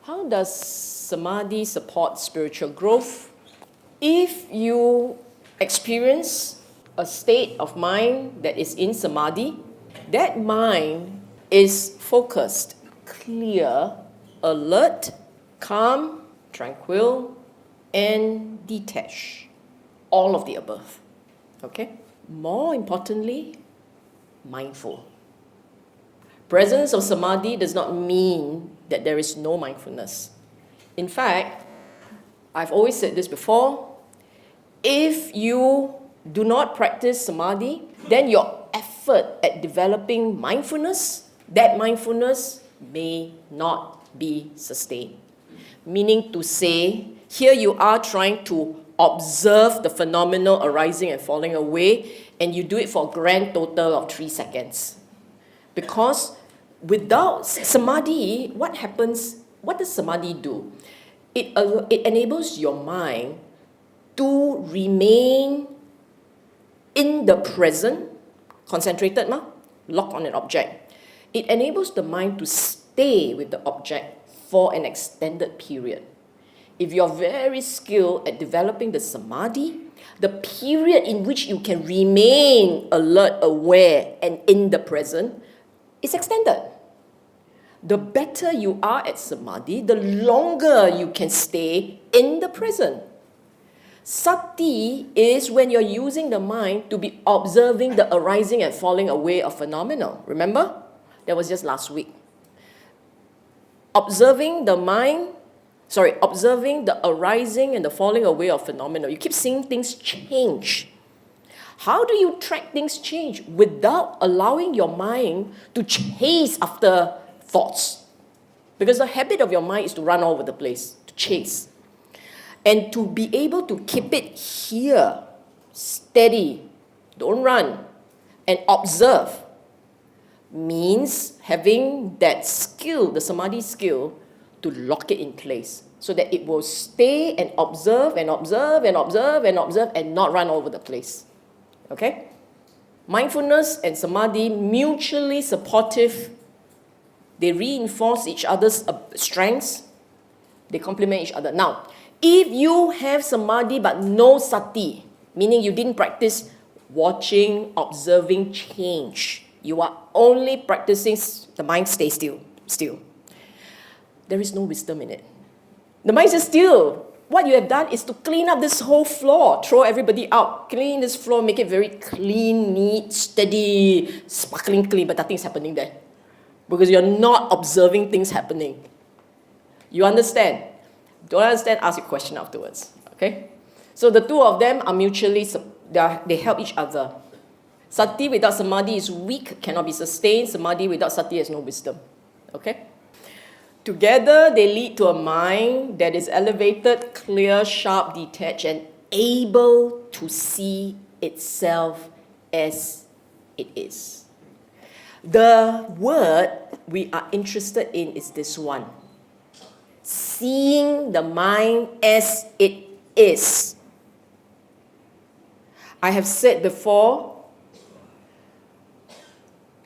How does Samadhi support spiritual growth? If you experience a state of mind that is in Samadhi, that mind is focused, clear, alert, calm, tranquil, and detached. All of the above. Okay? More importantly, mindful. Presence of Samadhi does not mean that there is no mindfulness. In fact, I've always said this before, if you do not practice Samadhi, then your effort at developing mindfulness, that mindfulness may not be sustained. Meaning to say, here you are trying to observe the phenomenal arising and falling away, and you do it for a grand total of 3 seconds. Because without Samadhi, what happens? What does Samadhi do? It enables your mind to remain in the present, concentrated, lock on an object. It enables the mind to stay with the object for an extended period. If you're very skilled at developing the Samadhi, the period in which you can remain alert, aware, and in the present is extended. The better you are at Samadhi, the longer you can stay in the present. Sati is when you're using the mind to be observing the arising and falling away of phenomena. Remember? That was just last week. Observing the arising and the falling away of phenomena. You keep seeing things change. How do you track things change without allowing your mind to chase after thoughts? Because the habit of your mind is to run all over the place, to chase. And to be able to keep it here, steady, don't run, and observe, means having that skill, the Samadhi skill, to lock it in place so that it will stay and observe and observe and observe and observe and not run all over the place. Okay? Mindfulness and Samadhi, mutually supportive. They reinforce each other's strengths. They complement each other. Now, if you have Samadhi but no Sati, meaning you didn't practice watching, observing change, you are only practicing the mind stay still. There is no wisdom in it. The mind is still. What you have done is to clean up this whole floor, throw everybody out, clean this floor, make it very clean, neat, steady, sparkling clean, but nothing's happening there. Because you're not observing things happening. You understand? Don't understand? Ask your question afterwards. Okay? So the two of them are mutually, they help each other. Sati without Samadhi is weak, cannot be sustained. Samadhi without Sati has no wisdom. Okay? Together, they lead to a mind that is elevated, clear, sharp, detached, and able to see itself as it is. The word we are interested in is this one. Seeing the mind as it is. I have said before,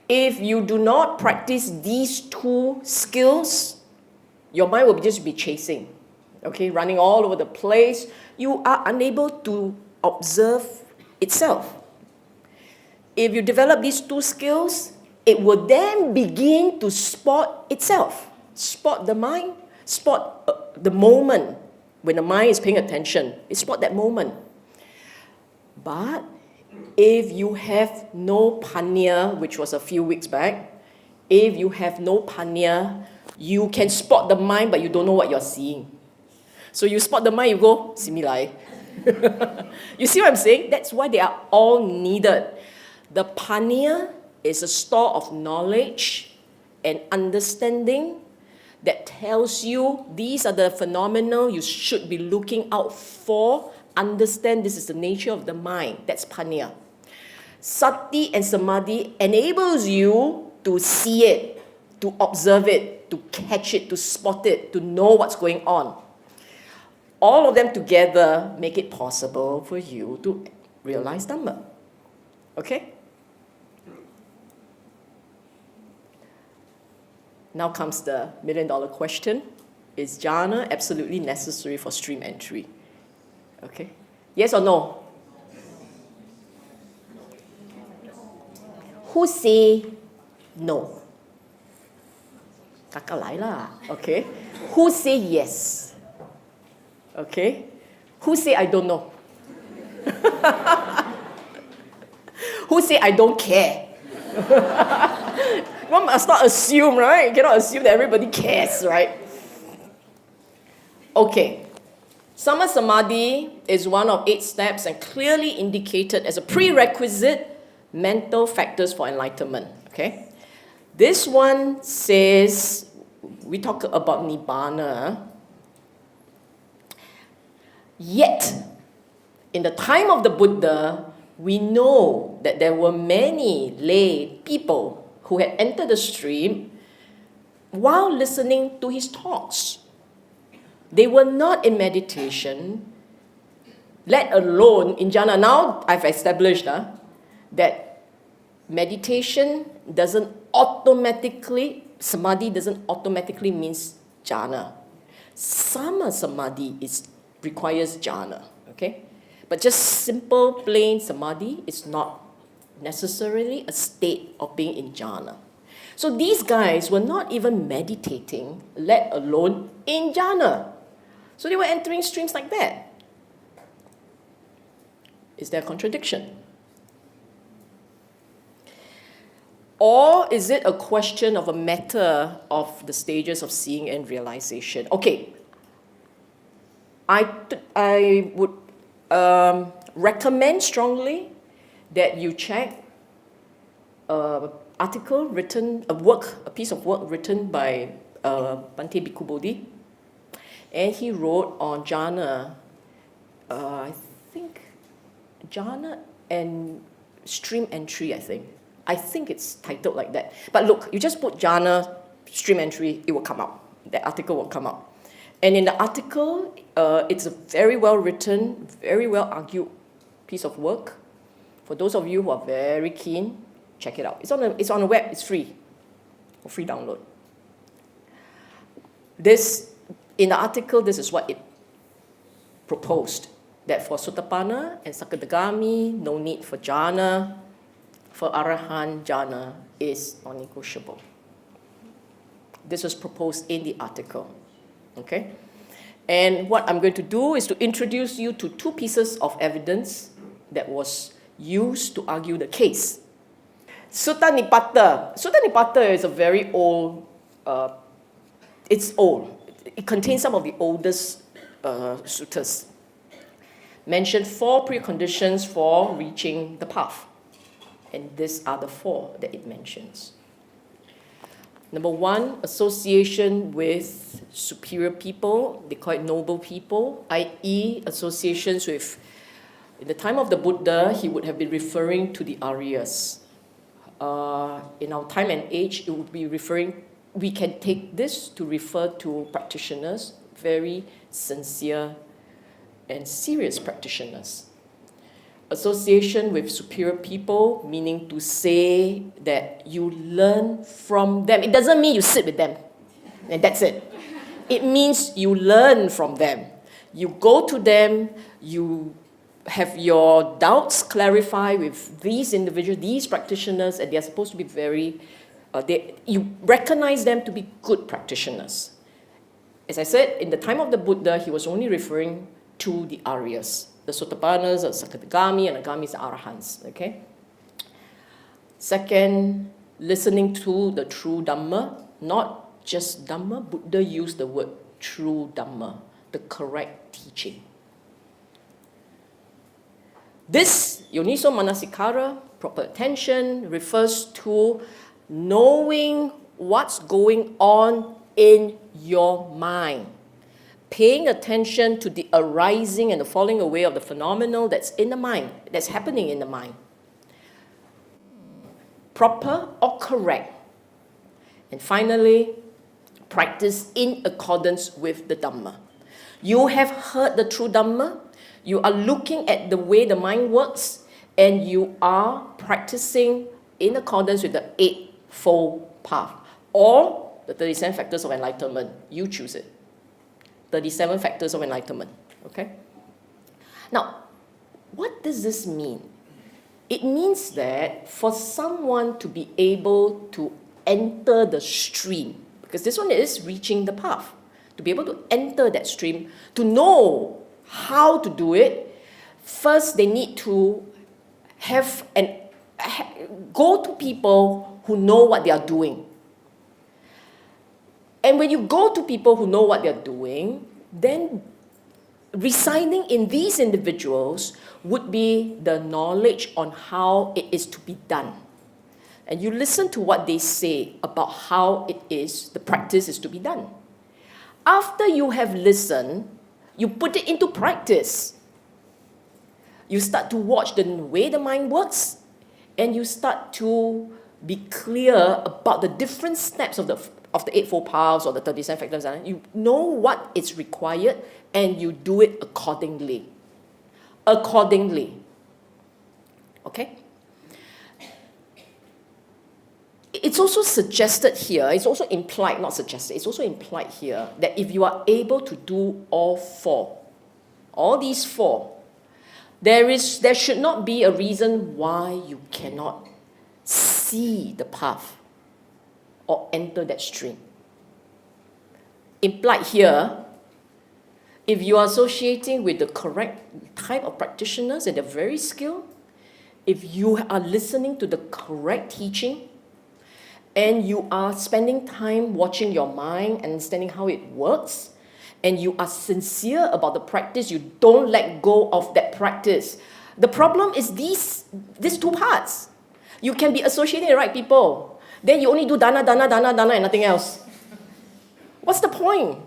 if you do not practice these two skills, your mind will just be chasing, okay, running all over the place. You are unable to observe itself. If you develop these two skills, it will then begin to spot itself. Spot the mind, spot the moment when the mind is paying attention. It spot that moment. But if you have no panya, which was a few weeks back, if you have no panya, you can spot the mind, but you don't know what you're seeing. So you spot the mind, you go, similai. You see what I'm saying? That's why they are all needed. The panya is a store of knowledge and understanding that tells you these are the phenomena you should be looking out for. Understand this is the nature of the mind. That's panya. Sati and Samadhi enables you to see it, to observe it, to catch it, to spot it, to know what's going on. All of them together make it possible for you to realize Dhamma. Okay? Now comes the $1 million question. Is jhana absolutely necessary for stream entry? Okay. Yes or no? Who say no? Kakak 来啦, okay. Who say yes? Okay. Who say I don't know? Who say I don't care? One must not assume, right? You cannot assume that everybody cares, right? Okay. Sama Samadhi is one of 8 steps and clearly indicated as a prerequisite mental factors for enlightenment. Okay? This one says, we talk about Nibbana. Yet, in the time of the Buddha, we know that there were many lay people who had entered the stream while listening to his talks. They were not in meditation, let alone in jhana. Now I've established that meditation doesn't automatically, samadhi doesn't automatically means jhana. Sama samadhi requires jhana, okay? But just simple, plain samadhi is not necessarily a state of being in jhana. So these guys were not even meditating, let alone in jhana. So they were entering streams like that. Is there a contradiction? Or is it a question of a matter of the stages of seeing and realization? Okay, I would recommend strongly that you check an article written, a piece of work written by Bhante Bhikkhu Bodhi. And he wrote on jhana, I think, jhana and stream entry, I think. I think it's titled like that. But look, you just put jhana, stream entry, it will come out. That article will come out. And in the article, it's a very well written, very well argued piece of work. For those of you who are very keen, check it out. It's on the web, it's free, for free download. In the article, this is what it proposed, that for Sotapanna and Sakadagami, no need for jhana. For Arahant, jhana is non-negotiable. This was proposed in the article, okay? And what I'm going to do is to introduce you to 2 pieces of evidence that was used to argue the case. Sutta Nipata. Sutta Nipata is a very old, it's old. It contains some of the oldest suttas. Mentioned 4 preconditions for reaching the path. And these are the 4 that it mentions. Number 1, association with superior people. They call it noble people, i.e. associations with, in the time of the Buddha, he would have been referring to the Aryas. In our time and age, it would be referring, we can take this to refer to practitioners, very sincere and serious practitioners. Association with superior people, meaning to say that you learn from them. It doesn't mean you sit with them, and that's it. It means you learn from them. You go to them, you have your doubts clarified with these individuals, these practitioners, and they're supposed to be very, you recognize them to be good practitioners. As I said, in the time of the Buddha, he was only referring to the Aryas. The Sotapannas, the Sakadagami, and Agamis, the Arahants, okay? Second, listening to the true Dhamma, not just Dhamma. Buddha used the word true Dhamma, the correct teaching. This Yoniso Manasikara, proper attention, refers to knowing what's going on in your mind. Paying attention to the arising and the falling away of the phenomenal that's in the mind, that's happening in the mind. Proper or correct. And finally, practice in accordance with the Dhamma. You have heard the true Dhamma, you are looking at the way the mind works, and you are practicing in accordance with the Eightfold Path, or the 37 Factors of Enlightenment. You choose it. 37 factors of enlightenment. Okay? Now, what does this mean? It means that for someone to be able to enter the stream, because this one is reaching the path, to be able to enter that stream, to know how to do it, first they need to go to people who know what they are doing. And when you go to people who know what they're doing, then residing in these individuals would be the knowledge on how it is to be done. And you listen to what they say about how it is, the practice is to be done. After you have listened, you put it into practice. You start to watch the way the mind works, and you start to be clear about the different steps of the Eightfold Paths or the 37 factors. You know what is required, and you do it accordingly. Okay? It's also suggested here, it's also implied, not suggested, it's also implied here that if you are able to do all these four, there should not be a reason why you cannot see the path or enter that stream. Implied here, if you are associating with the correct type of practitioners and they're very skilled, if you are listening to the correct teaching, and you are spending time watching your mind, understanding how it works, and you are sincere about the practice, you don't let go of that practice. The problem is these two parts. You can be associating with the right people, then you only do dana, and nothing else. What's the point?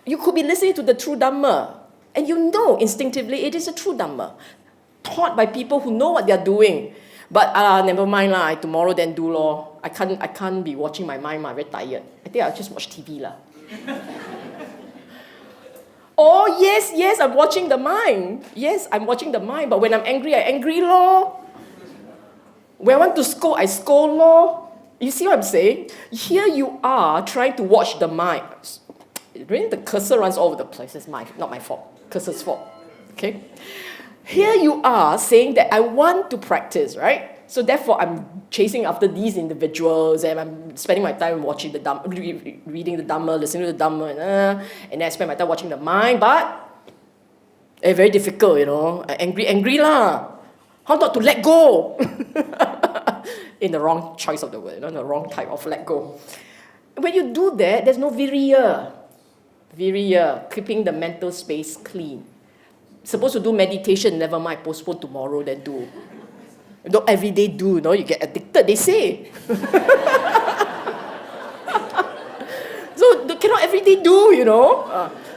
You could be listening to the true Dhamma, and you know instinctively it is a true Dhamma, taught by people who know what they're doing. But never mind lah, tomorrow then do lor. I can't be watching my mind, I'm very tired. I think I'll just watch TV lah. Oh yes, I'm watching the mind. Yes, I'm watching the mind, but when I'm angry, I'm angry lor. When I want to scold, I scold lor. You see what I'm saying? Here you are trying to watch the mind. Really, the cursor runs all over the place. It's not my fault. Cursor's fault. Okay? Here you are saying that I want to practice, right? So therefore, I'm chasing after these individuals, and I'm spending my time watching the Dhamma, reading the Dhamma, listening to the Dhamma, and then I spend my time watching the mind. But it's very difficult, you know. Angry lah. How not to let go? In the wrong choice of the word, the wrong type of let go. When you do that, there's no viriya. Viriya, keeping the mental space clean. Supposed to do meditation, never mind, postpone tomorrow, then do. Don't every day do, you get addicted, they say. So they cannot every day do,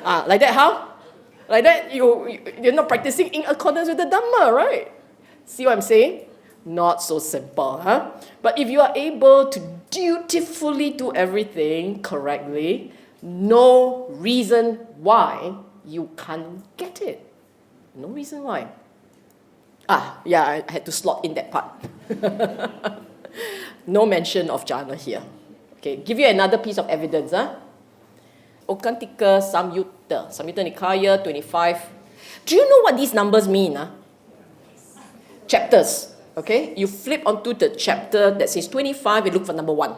like that, how? Like that, you're not practicing in accordance with the Dhamma, right? See what I'm saying? Not so simple, huh? But if you are able to dutifully do everything correctly, no reason why you can't get it. No reason why. I had to slot in that part. No mention of jhana here. Okay, give you another piece of evidence. Okantika Samyutta Nikaya 25. Do you know what these numbers mean? Chapters. Okay, you flip onto the chapter that says 25 and look for number 1.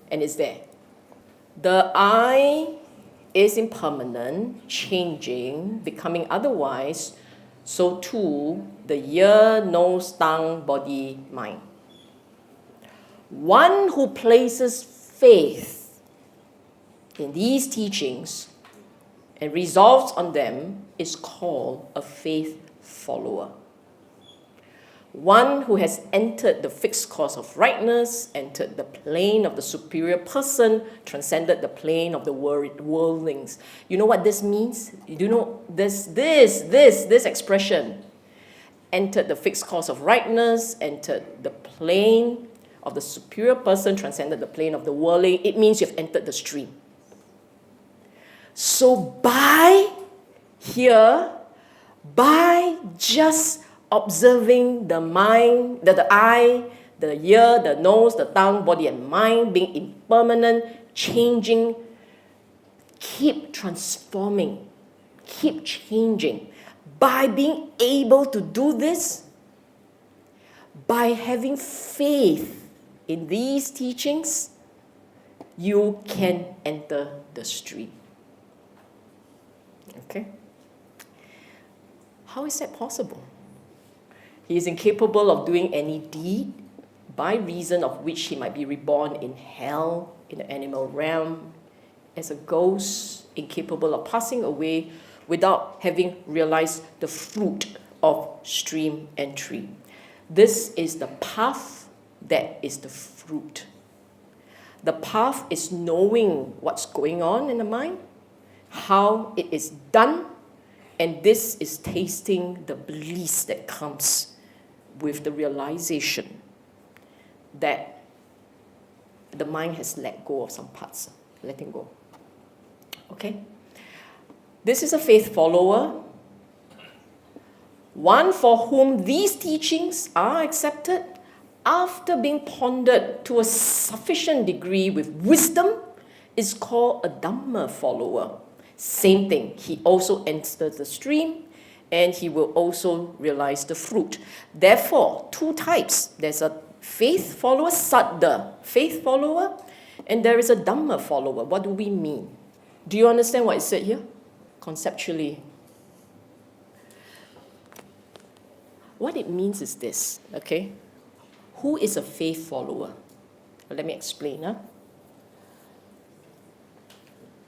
And it's there. The I is impermanent, changing, becoming otherwise. So too, the ear, nose, tongue, body, mind. One who places faith in these teachings and resolves on them is called a faith follower. One who has entered the fixed course of rightness, entered the plane of the superior person, transcended the plane of the worldlings. You know what this means? You know this expression? Entered the fixed course of rightness, entered the plane of the superior person, transcended the plane of the worldling. It means you've entered the stream. So by just observing the mind, the eye, the ear, the nose, the tongue, body, and mind being impermanent, changing, keep transforming, keep changing. By being able to do this, by having faith in these teachings, you can enter the stream. Okay? How is that possible? He is incapable of doing any deed, by reason of which he might be reborn in hell, in the animal realm, as a ghost, incapable of passing away without having realized the fruit of stream entry. This is the path that is the fruit. The path is knowing what's going on in the mind, how it is done, and this is tasting the bliss that comes with the realization that the mind has let go of some parts, letting go. Okay? This is a faith follower, one for whom these teachings are accepted after being pondered to a sufficient degree with wisdom is called a Dhamma follower. Same thing, he also enters the stream and he will also realize the fruit. Therefore, two types. There's a faith follower, Saddha, faith follower, and there is a Dhamma follower. What do we mean? Do you understand what is said here? Conceptually. What it means is this, okay? Who is a faith follower? Let me explain.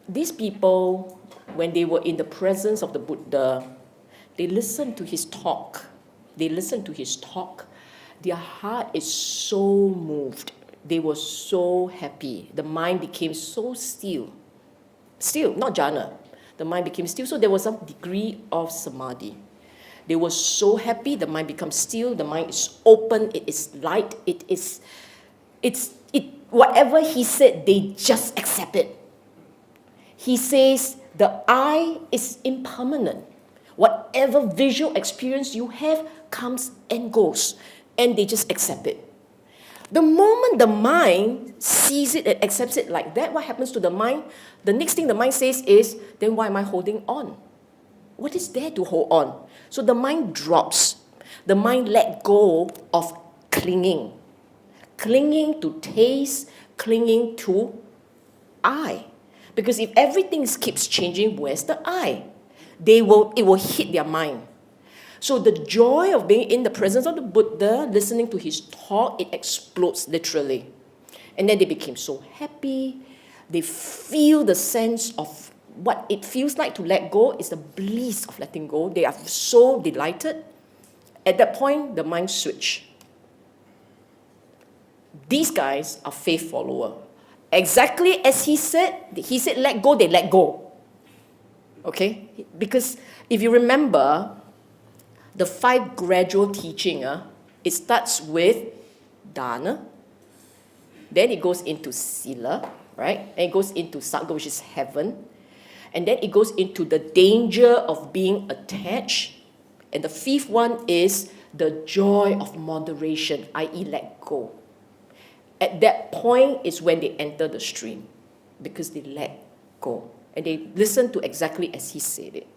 These people, when they were in the presence of the Buddha, they listened to his talk. Their heart is so moved. They were so happy. The mind became so still. Still, not jhana. The mind became still. So there was some degree of samadhi. They were so happy. The mind becomes still. The mind is open. It is light. Whatever he said, they just accept it. He says the I is impermanent. Whatever visual experience you have comes and goes, and they just accept it. The moment the mind sees it and accepts it like that, what happens to the mind? The next thing the mind says is, then why am I holding on? What is there to hold on? So the mind drops. The mind let go of clinging. Clinging to taste, clinging to I. Because if everything keeps changing, where's the I? It will hit their mind. So the joy of being in the presence of the Buddha, listening to his talk, it explodes literally. And then they became so happy. They feel the sense of what it feels like to let go is the bliss of letting go. They are so delighted. At that point, the mind switch. These guys are faith follower. Exactly as he said let go, they let go. Okay? Because if you remember, the 5 gradual teaching, it starts with dana, then it goes into sila, right? And it goes into sagga, which is heaven. And then it goes into the danger of being attached. And the 5th one is the joy of moderation, i.e. let go. At that point is when they enter the stream, because they let go. And they listen to exactly as he said it.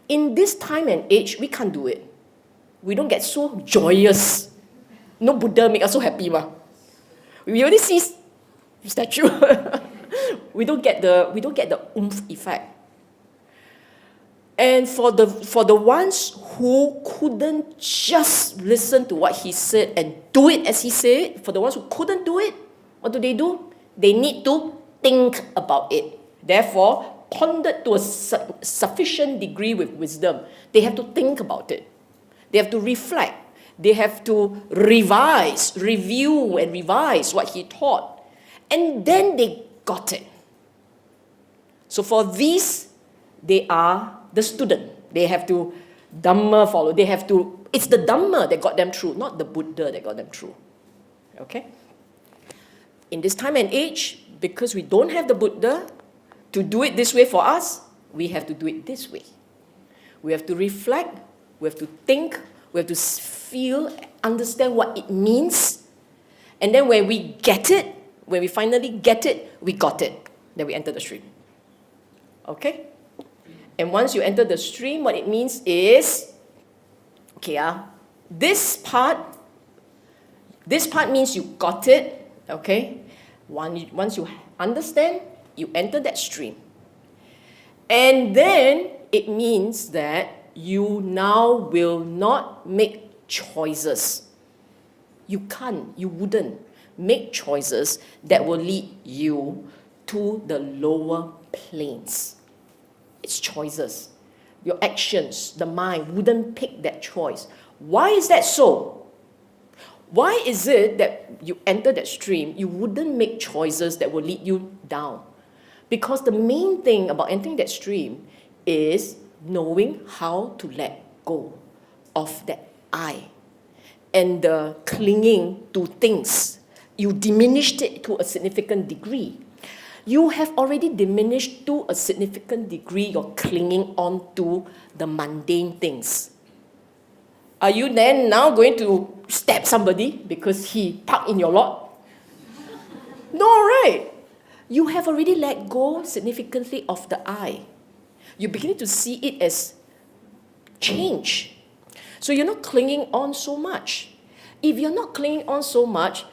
In this time and age, we can't do it. We don't get so joyous. No Buddha make us so happy. We only see statue. we don't get the oomph effect. And for the ones who couldn't just listen to what he said and do it as he said, for the ones who couldn't do it, what do? They need to think about it. Therefore, pondered to a sufficient degree with wisdom, they have to think about it. They have to reflect. They have to review and revise what he taught. And then they got it. So for these, they are the student. They have to Dhamma follow. It's the Dhamma that got them through, not the Buddha that got them through. Okay? In this time and age, because we don't have the Buddha to do it this way for us, we have to do it this way. We have to reflect, we have to think, we have to feel, understand what it means. And then when we get it, when we finally get it, we got it. Then we enter the stream. Okay? And once you enter the stream, what it means is, this part means you got it, okay? Once you understand, you enter that stream. And then it means that you now will not make choices. You wouldn't make choices that will lead you to the lower planes. It's choices. Your actions, the mind wouldn't pick that choice. Why is that so? Why is it that you enter that stream, you wouldn't make choices that will lead you down? Because the main thing about entering that stream is knowing how to let go of that I and the clinging to things. You diminished it to a significant degree. You have already diminished to a significant degree your clinging on to the mundane things. Are you then now going to stab somebody because he parked in your lot? No, right? You have already let go significantly of the I. You're beginning to see it as change. So you're not clinging on so much. If you're not clinging on so much,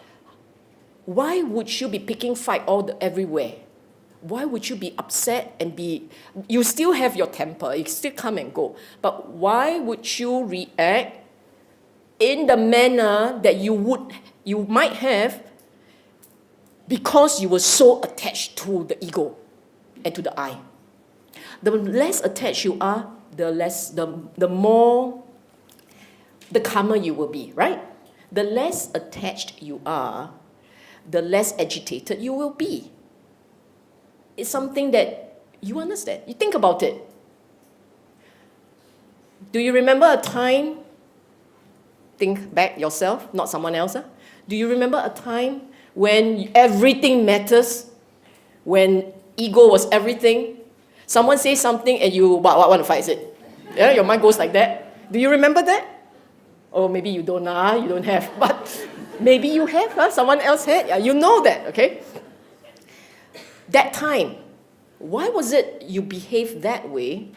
why would you be picking fight everywhere? Why would you be upset and you still have your temper, you still come and go, but why would you react in the manner that you might have because you were so attached to the ego and to the I? The less attached you are, the more, the calmer you will be, right? The less attached you are, the less agitated you will be. It's something that you understand. You think about it. Do you remember a time, think back yourself, not someone else, do you remember a time when everything matters, when ego was everything? Someone says something and you want to fight, is it? Yeah, your mind goes like that. Do you remember that? Or maybe you don't, you don't have, but maybe you have, someone else had, you know that, okay? That time, why was it you behaved that way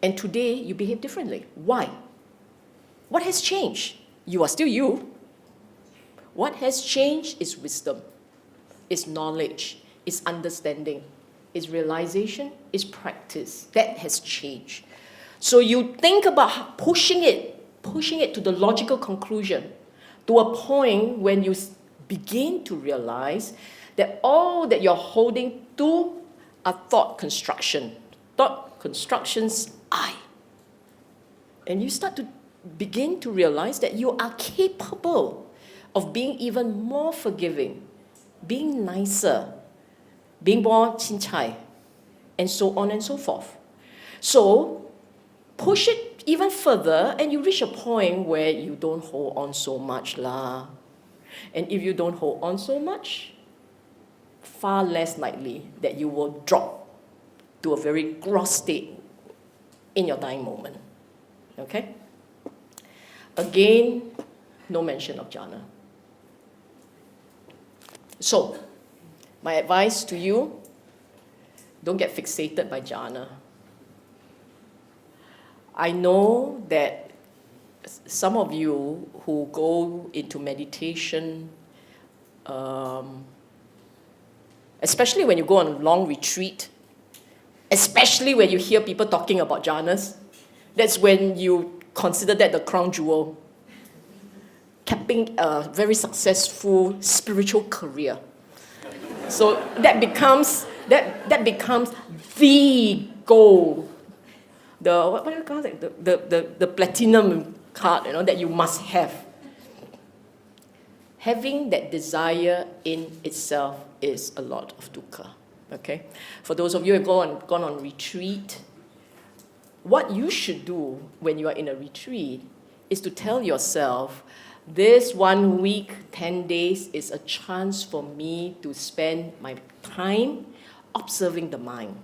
and today you behave differently? Why? What has changed? You are still you. What has changed is wisdom, is knowledge, is understanding, is realization, is practice. That has changed. So you think about pushing it to the logical conclusion, to a point when you begin to realize that all that you're holding to are thought construction. Thought constructions, I. And you start to begin to realize that you are capable of being even more forgiving, being nicer, being more chin-chai, and so on and so forth. So push it even further and you reach a point where you don't hold on so much lah. And if you don't hold on so much, far less likely that you will drop to a very gross state in your dying moment. Okay? Again, no mention of jhana. So, my advice to you, don't get fixated by jhana. I know that some of you who go into meditation, especially when you go on a long retreat, especially when you hear people talking about jhanas, that's when you consider that the crown jewel, capping a very successful spiritual career. So that becomes the goal. What do you call it? The platinum card, that you must have. Having that desire in itself is a lot of dukkha. Okay? For those of you who have gone on retreat, what you should do when you are in a retreat is to tell yourself, this 1 week, 10 days is a chance for me to spend my time observing the mind.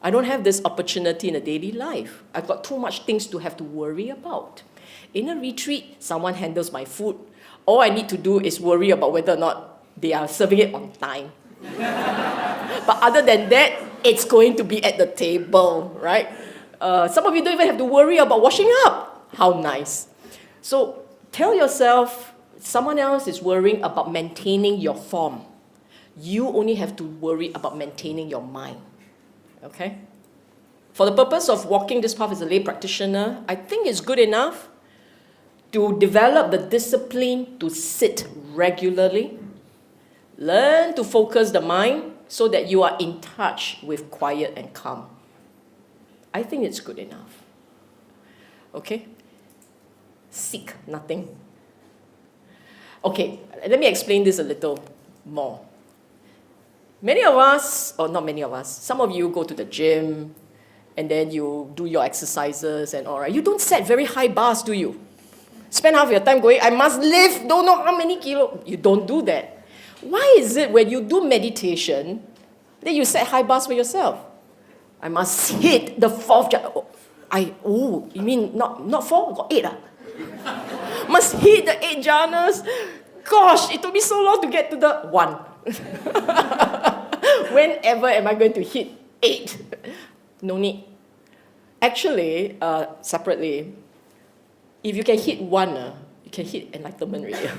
I don't have this opportunity in a daily life. I've got too much things to have to worry about. In a retreat, someone handles my food. All I need to do is worry about whether or not they are serving it on time. But other than that, It's going to be at the table, right? Some of you don't even have to worry about washing up. How nice. So tell yourself, someone else is worrying about maintaining your form. You only have to worry about maintaining your mind. Okay? For the purpose of walking this path as a lay practitioner, I think it's good enough to develop the discipline to sit regularly, learn to focus the mind so that you are in touch with quiet and calm. I think it's good enough. Okay? Seek nothing. Okay, let me explain this a little more. Many of us, or not many of us, some of you go to the gym and then you do your exercises and all right. You don't set very high bars, do you? Spend half your time going, I must lift don't know how many kilos. You don't do that. Why is it when you do meditation, that you set high bars for yourself? I must hit the fourth jhana. You mean not four? Got eight. Must hit the 8 jhanas. Gosh, it took me so long to get to the 1. Whenever am I going to hit 8? No need. Actually, separately, if you can hit 1, you can hit enlightenment already.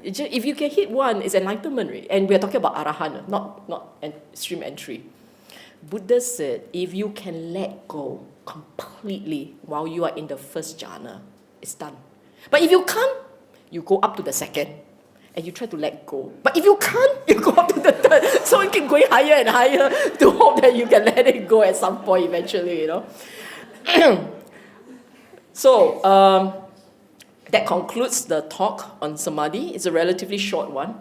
If you can hit 1, it's enlightenment already. And we're talking about arahan, not stream entry. Buddha said, if you can let go completely while you are in the first jhana, it's done. But if you can't, you go up to the second and you try to let go. But if you can't, you go up to the third. So you keep going higher and higher to hope that you can let it go at some point eventually, So, that concludes the talk on Samadhi. It's a relatively short one.